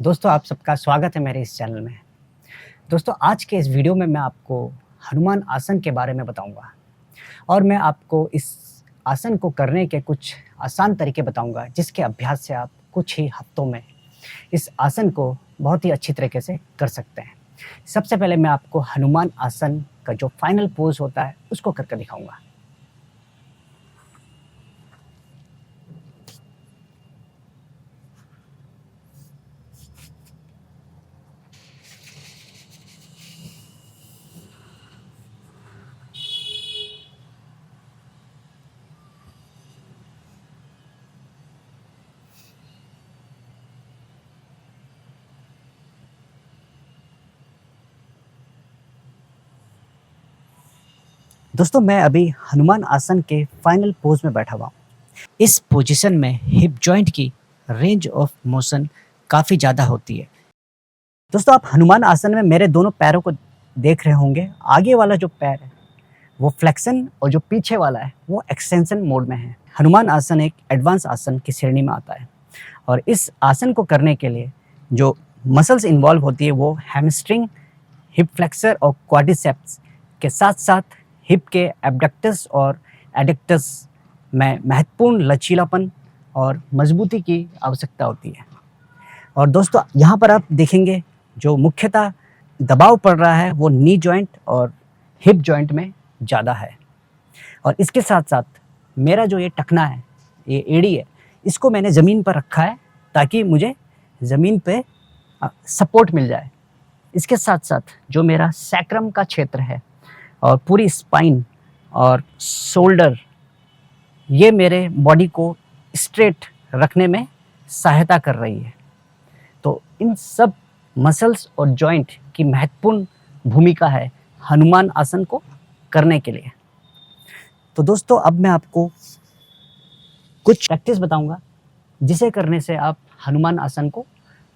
दोस्तों आप सबका स्वागत है मेरे इस चैनल में। दोस्तों आज के इस वीडियो में मैं आपको हनुमान आसन के बारे में बताऊंगा और मैं आपको इस आसन को करने के कुछ आसान तरीके बताऊंगा जिसके अभ्यास से आप कुछ ही हफ्तों में इस आसन को बहुत ही अच्छी तरीके से कर सकते हैं। सबसे पहले मैं आपको हनुमान आसन का जो फाइनल पोज होता है उसको करके दिखाऊंगा। दोस्तों मैं अभी हनुमान आसन के फाइनल पोज में बैठा हुआ हूँ। इस पोजीशन में हिप जॉइंट की रेंज ऑफ मोशन काफ़ी ज़्यादा होती है। दोस्तों आप हनुमान आसन में मेरे दोनों पैरों को देख रहे होंगे। आगे वाला जो पैर है वो फ्लेक्शन और जो पीछे वाला है वो एक्सटेंशन मोड में है। हनुमान आसन एक एडवांस आसन की श्रेणी में आता है और इस आसन को करने के लिए जो मसल्स इन्वॉल्व होती है वो हैमस्ट्रिंग, हिप फ्लेक्सर और क्वाड्रिसेप्स के साथ साथ हिप के एब्डक्टस और एडक्टस में महत्वपूर्ण लचीलापन और मजबूती की आवश्यकता होती है। और दोस्तों यहाँ पर आप देखेंगे जो मुख्यतः दबाव पड़ रहा है वो नी जॉइंट और हिप जॉइंट में ज़्यादा है। और इसके साथ साथ मेरा जो ये टखना है, ये एड़ी है, इसको मैंने ज़मीन पर रखा है ताकि मुझे ज़मीन पे सपोर्ट मिल जाए। इसके साथ साथ जो मेरा सैक्रम का क्षेत्र है और पूरी स्पाइन और शोल्डर, ये मेरे बॉडी को स्ट्रेट रखने में सहायता कर रही है। तो इन सब मसल्स और जॉइंट की महत्वपूर्ण भूमिका है हनुमान आसन को करने के लिए। तो दोस्तों अब मैं आपको कुछ प्रैक्टिस बताऊंगा जिसे करने से आप हनुमान आसन को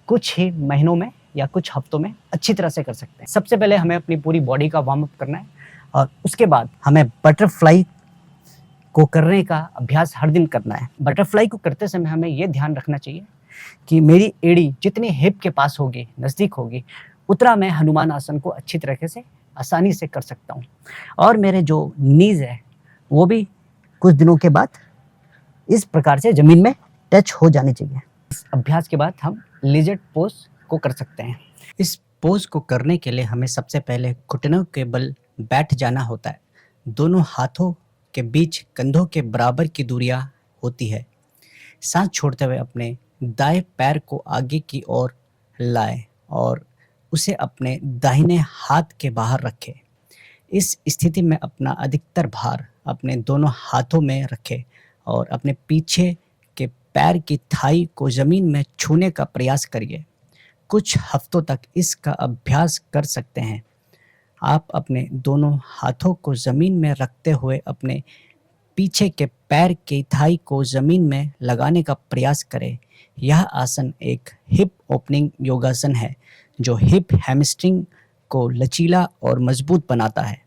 कुछ ही महीनों में या कुछ हफ्तों में अच्छी तरह से कर सकते हैं। सबसे पहले हमें अपनी पूरी बॉडी का वार्म अप करना है और उसके बाद हमें बटरफ्लाई को करने का अभ्यास हर दिन करना है। बटरफ्लाई को करते समय हमें ये ध्यान रखना चाहिए कि मेरी एड़ी जितनी हिप के पास होगी, नज़दीक होगी, उतना मैं हनुमान आसन को अच्छी तरीके से आसानी से कर सकता हूँ। और मेरे जो नीज़ है वो भी कुछ दिनों के बाद इस प्रकार से ज़मीन में टच हो जानी चाहिए। इस अभ्यास के बाद हम लिजर्ड पोज को कर सकते हैं। इस पोज को करने के लिए हमें सबसे पहले घुटनों के बल बैठ जाना होता है। दोनों हाथों के बीच कंधों के बराबर की दूरियां होती है। सांस छोड़ते हुए अपने दाएं पैर को आगे की ओर लाएं और उसे अपने दाहिने हाथ के बाहर रखें। इस स्थिति में अपना अधिकतर भार अपने दोनों हाथों में रखें और अपने पीछे के पैर की थाई को ज़मीन में छूने का प्रयास करिए। कुछ हफ्तों तक इसका अभ्यास कर सकते हैं। आप अपने दोनों हाथों को ज़मीन में रखते हुए अपने पीछे के पैर की थाई को ज़मीन में लगाने का प्रयास करें। यह आसन एक हिप ओपनिंग योगासन है जो हिप हैमस्ट्रिंग को लचीला और मजबूत बनाता है।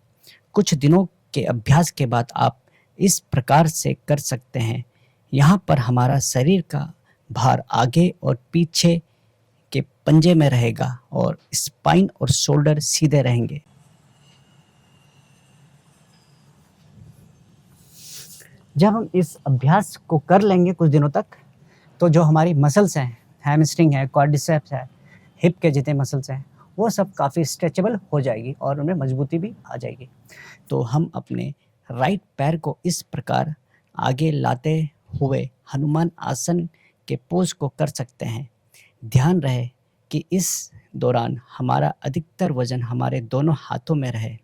कुछ दिनों के अभ्यास के बाद आप इस प्रकार से कर सकते हैं। यहाँ पर हमारा शरीर का भार आगे और पीछे के पंजे में रहेगा और स्पाइन और शोल्डर सीधे रहेंगे। जब हम इस अभ्यास को कर लेंगे कुछ दिनों तक, तो जो हमारी मसल्स हैं, हैमस्ट्रिंग है, क्वाड्रिसेप्स है, हिप के जितने मसल्स हैं, वो सब काफ़ी स्ट्रेचेबल हो जाएगी और उनमें मजबूती भी आ जाएगी। तो हम अपने राइट पैर को इस प्रकार आगे लाते हुए हनुमान आसन के पोज को कर सकते हैं। ध्यान रहे कि इस दौरान हमारा अधिकतर वजन हमारे दोनों हाथों में रहे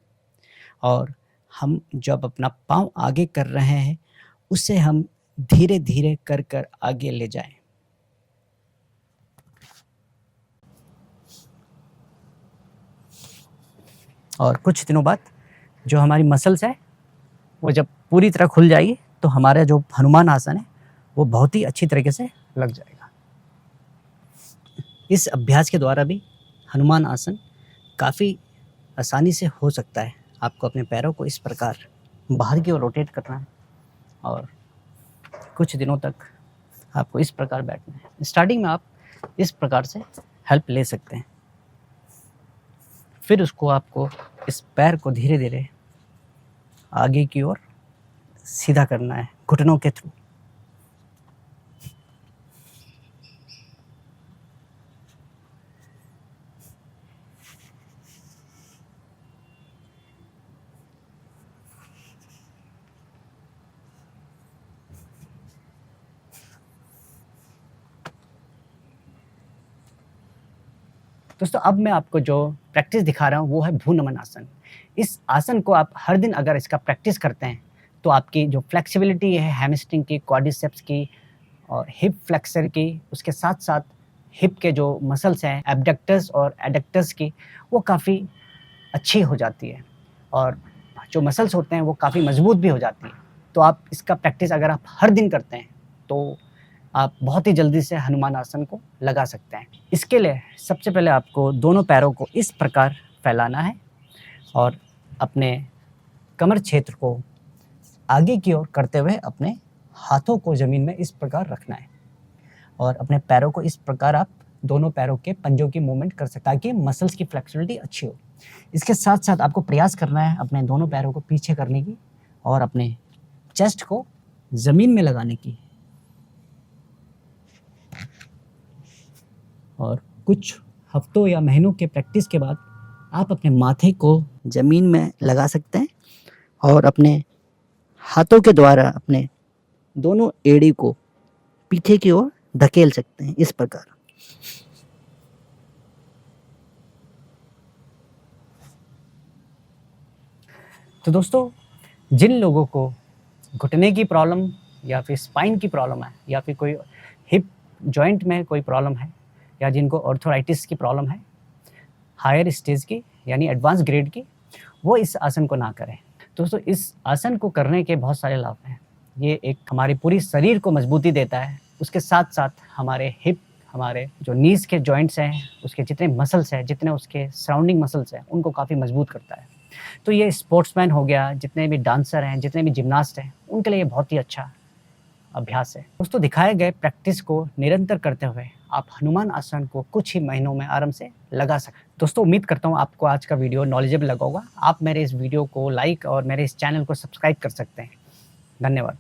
और हम जब अपना पाँव आगे कर रहे हैं उसे हम धीरे धीरे कर कर आगे ले जाएं। और कुछ दिनों बाद जो हमारी मसल्स है वो जब पूरी तरह खुल जाएगी तो हमारा जो हनुमान आसन है वो बहुत ही अच्छी तरीके से लग जाएगा। इस अभ्यास के द्वारा भी हनुमान आसन काफ़ी आसानी से हो सकता है। आपको अपने पैरों को इस प्रकार बाहर की ओर रोटेट करना है और कुछ दिनों तक आपको इस प्रकार बैठना है। स्टार्टिंग में आप इस प्रकार से हेल्प ले सकते हैं। फिर उसको आपको इस पैर को धीरे धीरे आगे की ओर सीधा करना है घुटनों के थ्रू। दोस्तों अब मैं आपको जो प्रैक्टिस दिखा रहा हूँ वो है भ्रू नमन आसन। इस आसन को आप हर दिन अगर इसका प्रैक्टिस करते हैं तो आपकी जो फ्लेक्सिबिलिटी है हैमस्ट्रिंग की, क्वाड्रिसेप्स की और हिप फ्लेक्सर की, उसके साथ साथ हिप के जो मसल्स हैं एब्डक्टर्स और एडक्टर्स की, वो काफ़ी अच्छी हो जाती है और जो मसल्स होते हैं वो काफ़ी मजबूत भी हो जाती है। तो आप इसका प्रैक्टिस अगर आप हर दिन करते हैं तो आप बहुत ही जल्दी से हनुमान आसन को लगा सकते हैं। इसके लिए सबसे पहले आपको दोनों पैरों को इस प्रकार फैलाना है और अपने कमर क्षेत्र को आगे की ओर करते हुए अपने हाथों को ज़मीन में इस प्रकार रखना है और अपने पैरों को इस प्रकार आप दोनों पैरों के पंजों की मूवमेंट कर सकते हैं ताकि मसल्स की फ्लेक्सिबिलिटी अच्छी हो। इसके साथ साथ आपको प्रयास करना है अपने दोनों पैरों को पीछे करने की और अपने चेस्ट को ज़मीन में लगाने की। और कुछ हफ्तों या महीनों के प्रैक्टिस के बाद आप अपने माथे को ज़मीन में लगा सकते हैं और अपने हाथों के द्वारा अपने दोनों एड़ी को पीछे की ओर धकेल सकते हैं इस प्रकार। तो दोस्तों जिन लोगों को घुटने की प्रॉब्लम या फिर स्पाइन की प्रॉब्लम है या फिर कोई हिप जॉइंट में कोई प्रॉब्लम है या जिनको ऑर्थोराइटिस की प्रॉब्लम है हायर स्टेज की यानी एडवांस ग्रेड की, वो इस आसन को ना करें। दोस्तों इस आसन को करने के बहुत सारे लाभ हैं। ये एक हमारे पूरी शरीर को मजबूती देता है, उसके साथ साथ हमारे हिप, हमारे जो नीज के जॉइंट्स हैं, उसके जितने मसल्स हैं, जितने उसके सराउंडिंग मसल्स हैं, उनको काफ़ी मजबूत करता है। तो ये स्पोर्ट्समैन हो गया, जितने भी डांसर हैं, जितने भी जिम्नास्ट हैं, उनके लिए बहुत ही अच्छा अभ्यास है। दोस्तों दिखाए गए प्रैक्टिस को निरंतर करते हुए आप हनुमान आसन को कुछ ही महीनों में आराम से लगा सकते। दोस्तों उम्मीद करता हूँ आपको आज का वीडियो नॉलेजेबल लगा होगा। आप मेरे इस वीडियो को लाइक और मेरे इस चैनल को सब्सक्राइब कर सकते हैं। धन्यवाद।